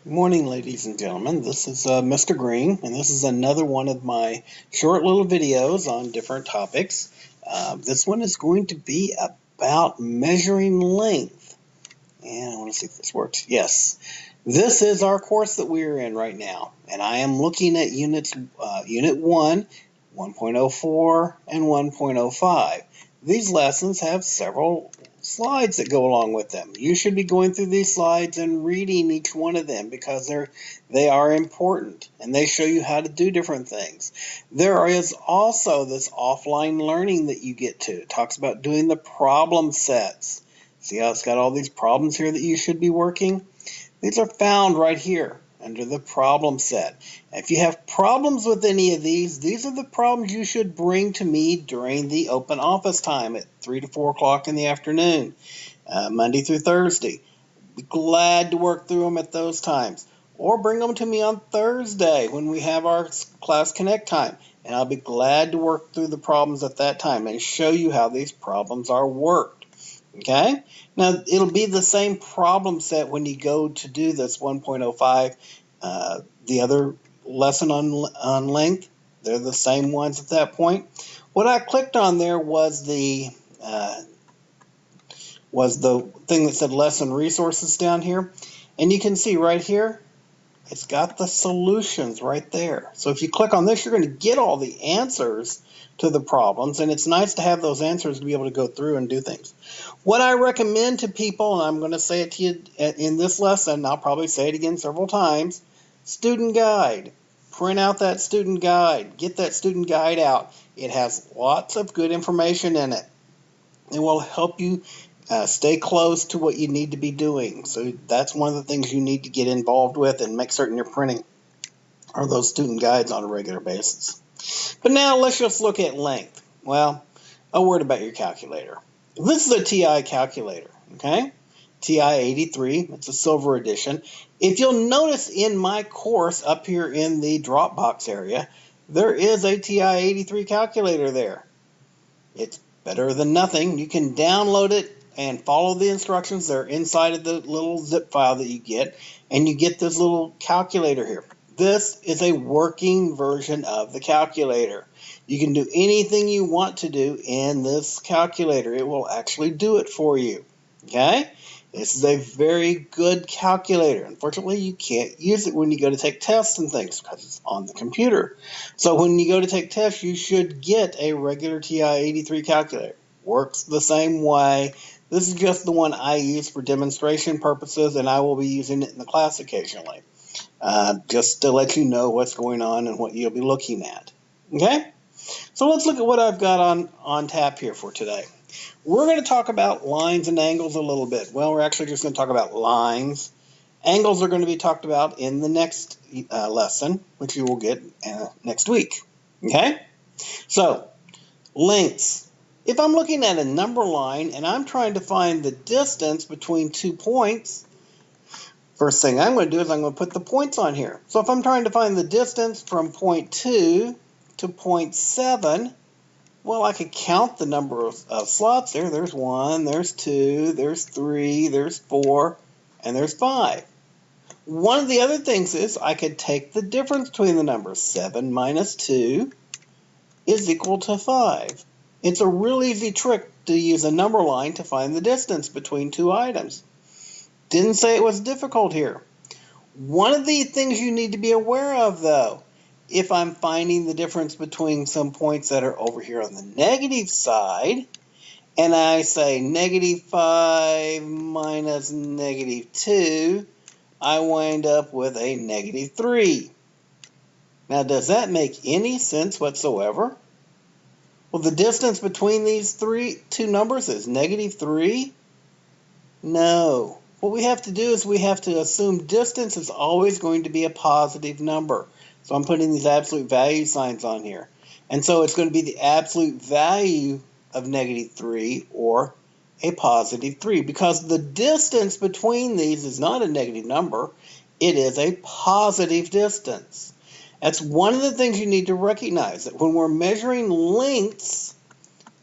Good morning, ladies and gentlemen. This is Mr. Green, and this is another one of my short little videos on different topics. This one is going to be about measuring length. And I want to see if this works. Yes. This is our course that we are in right now, and I am looking at Unit 1, 1.04, and 1.05. These lessons have several slides that go along with them. You should be going through these slides and reading each one of them because they are important and they show you how to do different things. There is also this offline learning that you get to. It talks about doing the problem sets. See how it's got all these problems here that you should be working? These are found right here under the problem set. If you have problems with any of these are the problems you should bring to me during the open office time at 3 to 4 o'clock in the afternoon, Monday through Thursday. Be glad to work through them at those times. Or bring them to me on Thursday when we have our class connect time. And I'll be glad to work through the problems at that time and show you how these problems are worked. Okay, now it'll be the same problem set when you go to do this 1.05, the other lesson on length. They're the same ones at that point. What I clicked on there was the thing that said lesson resources down here, and you can see right here it's got the solutions right there. So if you click on this, you're going to get all the answers to the problems, and it's nice to have those answers to be able to go through and do things. What I recommend to people, and I'm going to say it to you in this lesson, I'll probably say it again several times, student guide. Print out that student guide. Get that student guide out. It has lots of good information in it. It will help you stay close to what you need to be doing. So that's one of the things you need to get involved with and make certain you're printing are those student guides on a regular basis. But now let's just look at length. Well, a word about your calculator. This is a TI calculator, okay? TI 83, it's a silver edition. If you'll notice in my course up here in the Dropbox area, there is a TI 83 calculator there. It's better than nothing. You can download it and follow the instructions. They're inside of the little zip file that you get, and you get this little calculator here. This is a working version of the calculator. You can do anything you want to do in this calculator. It will actually do it for you. Okay? This is a very good calculator. Unfortunately, you can't use it when you go to take tests and things because it's on the computer. So when you go to take tests, you should get a regular TI 83 calculator. Works the same way. This is just the one I use for demonstration purposes, and I will be using it in the class occasionally. Just to let you know what's going on and what you'll be looking at. Okay? So let's look at what I've got on tap here for today. We're going to talk about lines and angles a little bit. Well, we're actually just going to talk about lines. Angles are going to be talked about in the next lesson, which you will get next week. Okay? So, lengths. If I'm looking at a number line and I'm trying to find the distance between 2 points, first thing I'm going to do is I'm going to put the points on here. So if I'm trying to find the distance from point 2 to point 7, well, I could count the number of slots there. There's 1, there's 2, there's 3, there's 4, and there's 5. One of the other things is I could take the difference between the numbers. 7 minus 2 is equal to 5. It's a real easy trick to use a number line to find the distance between two items. Didn't say it was difficult here. One of the things you need to be aware of, though, if I'm finding the difference between some points that are over here on the negative side, and I say negative 5 minus negative 2, I wind up with a negative 3. Now, does that make any sense whatsoever? Well, the distance between these two numbers is negative 3? No. What we have to do is we have to assume distance is always going to be a positive number. So I'm putting these absolute value signs on here. And so it's going to be the absolute value of negative 3 or a positive 3 because the distance between these is not a negative number. It is a positive distance. That's one of the things you need to recognize, that when we're measuring lengths,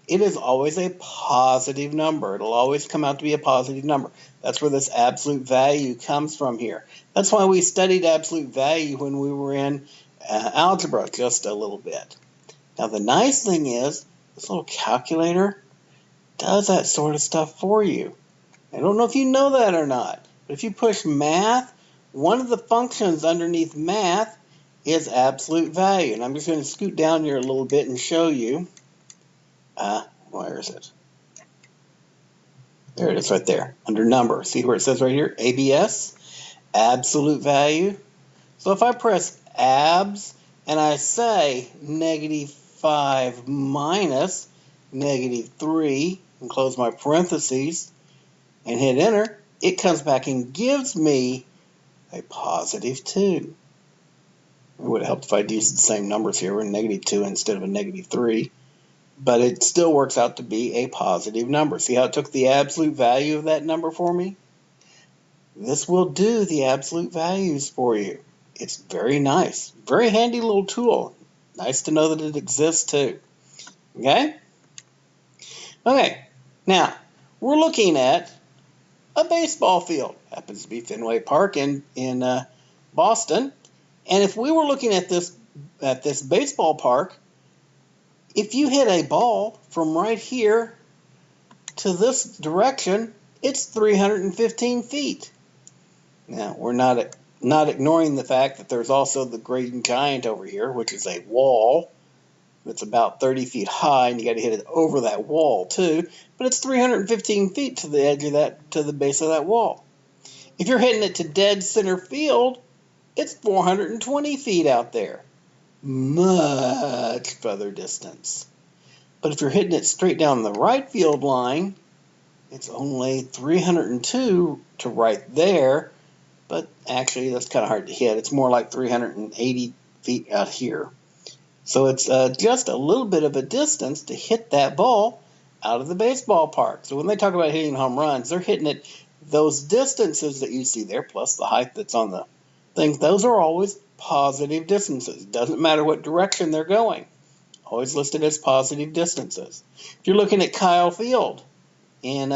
it is always a positive number. It'll always come out to be a positive number. That's where this absolute value comes from here. That's why we studied absolute value when we were in algebra just a little bit. Now the nice thing is, this little calculator does that sort of stuff for you. I don't know if you know that or not, but if you push math, one of the functions underneath math is absolute value. And I'm just going to scoot down here a little bit and show you. Where is it? There it is right there, under number. See where it says right here, ABS, absolute value. So if I press abs and I say -5 minus -3 and close my parentheses and hit enter, it comes back and gives me a +2. It would have helped if I'd used the same numbers here, with -2 instead of a -3. But it still works out to be a positive number. See how it took the absolute value of that number for me? This will do the absolute values for you. It's very nice. Very handy little tool. Nice to know that it exists too. Okay? Okay, now we're looking at a baseball field. Happens to be Fenway Park in Boston. And if we were looking at this baseball park, if you hit a ball from right here to this direction, it's 315 feet. Now, we're not ignoring the fact that there's also the Green Giant over here, which is a wall that's about 30 feet high, and you got to hit it over that wall too. But it's 315 feet to the edge of that, to the base of that wall. If you're hitting it to dead center field, it's 420 feet out there. Much further distance. But if you're hitting it straight down the right field line, it's only 302 to right there. But actually, that's kind of hard to hit. It's more like 380 feet out here. So it's just a little bit of a distance to hit that ball out of the baseball park. So when they talk about hitting home runs, they're hitting it those distances that you see there, plus the height that's on the thing. Those are always positive distances. Doesn't matter what direction they're going. Always listed as positive distances. If you're looking at Kyle Field in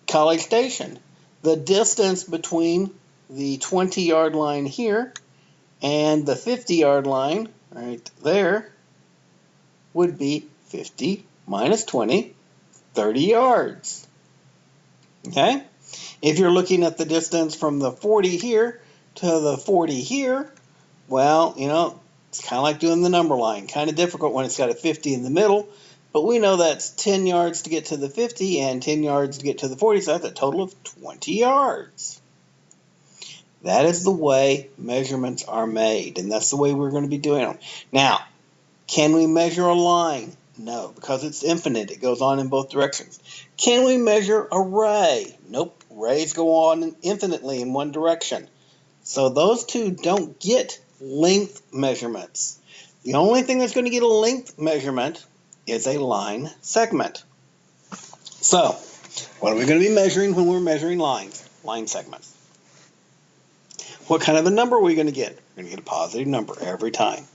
College Station, the distance between the 20-yard line here and the 50-yard line right there would be 50 minus 20, 30 yards. Okay? If you're looking at the distance from the 40 here to the 40 here, well, you know, it's kind of like doing the number line. Kind of difficult when it's got a 50 in the middle, but we know that's 10 yards to get to the 50 and 10 yards to get to the 40, so that's a total of 20 yards. That is the way measurements are made, and that's the way we're going to be doing them. Now, can we measure a line? No, because it's infinite. It goes on in both directions. Can we measure a ray? Nope. Rays go on infinitely in one direction. So those two don't get length measurements. The only thing that's going to get a length measurement is a line segment. So, what are we going to be measuring when we're measuring lines? Line segments. What kind of a number are we going to get? We're going to get a positive number every time.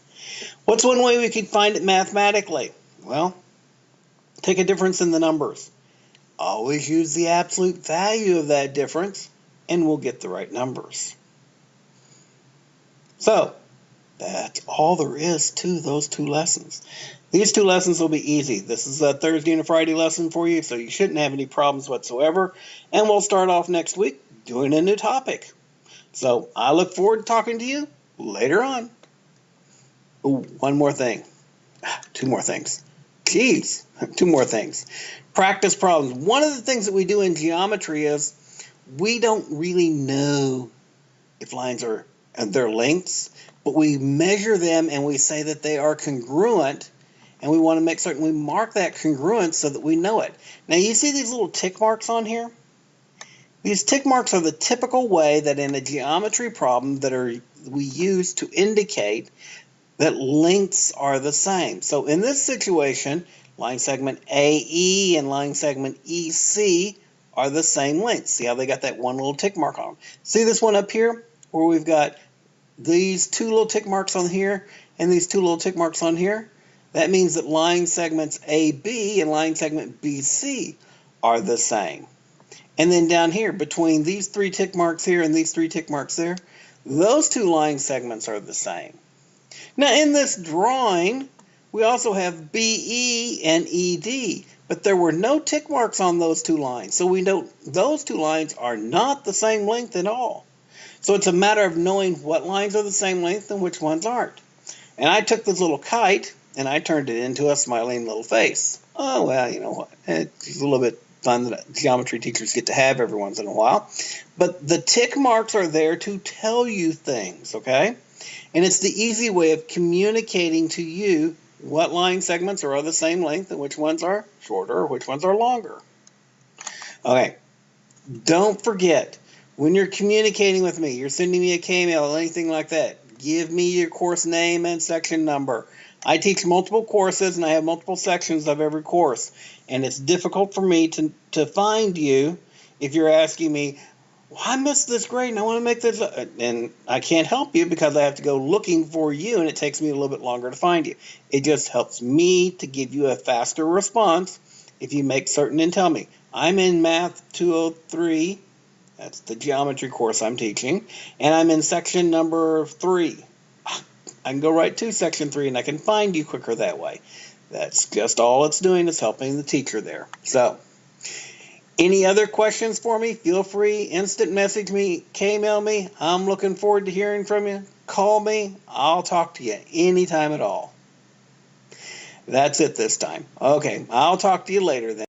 What's one way we could find it mathematically? Well, take a difference in the numbers. Always use the absolute value of that difference, and we'll get the right numbers. So, that's all there is to those two lessons. These two lessons will be easy. This is a Thursday and a Friday lesson for you, so you shouldn't have any problems whatsoever. And we'll start off next week doing a new topic. So, I look forward to talking to you later on. Ooh, one more thing. Two more things. Geez, two more things. Practice problems. One of the things that we do in geometry is we don't really know if lines are their lengths, but we measure them and we say that they are congruent, and we want to make certain we mark that congruence so that we know it. Now you see these little tick marks on here? These tick marks are the typical way that in a geometry problem that we use to indicate that lengths are the same. So in this situation, line segment AE and line segment EC are the same length. See how they got that one little tick mark on them? See this one up here where we've got these two little tick marks on here and these two little tick marks on here? That means that line segments AB and line segment BC are the same. And then down here, between these 3 tick marks here and these 3 tick marks there, those 2 line segments are the same. Now in this drawing, we also have BE and ED, but there were no tick marks on those 2 lines. So we know those 2 lines are not the same length at all. So it's a matter of knowing what lines are the same length and which ones aren't. And I took this little kite and I turned it into a smiling little face. Oh, well, you know what? It's a little bit fun that geometry teachers get to have every once in a while. But the tick marks are there to tell you things, okay? And it's the easy way of communicating to you what line segments are of the same length and which ones are shorter or which ones are longer. Okay, don't forget, when you're communicating with me, you're sending me a K-mail or anything like that, give me your course name and section number. I teach multiple courses and I have multiple sections of every course. And it's difficult for me to find you if you're asking me, well, I missed this grade and I want to make this, and I can't help you because I have to go looking for you and it takes me a little bit longer to find you. It just helps me to give you a faster response if you make certain and tell me, I'm in Math 203, that's the geometry course I'm teaching, and I'm in section number 3. I can go right to section 3 and I can find you quicker that way. That's just all it's doing, is helping the teacher there. So, any other questions for me? Feel free, instant message me, K-mail me. I'm looking forward to hearing from you. Call me. I'll talk to you anytime at all. That's it this time. Okay, I'll talk to you later then.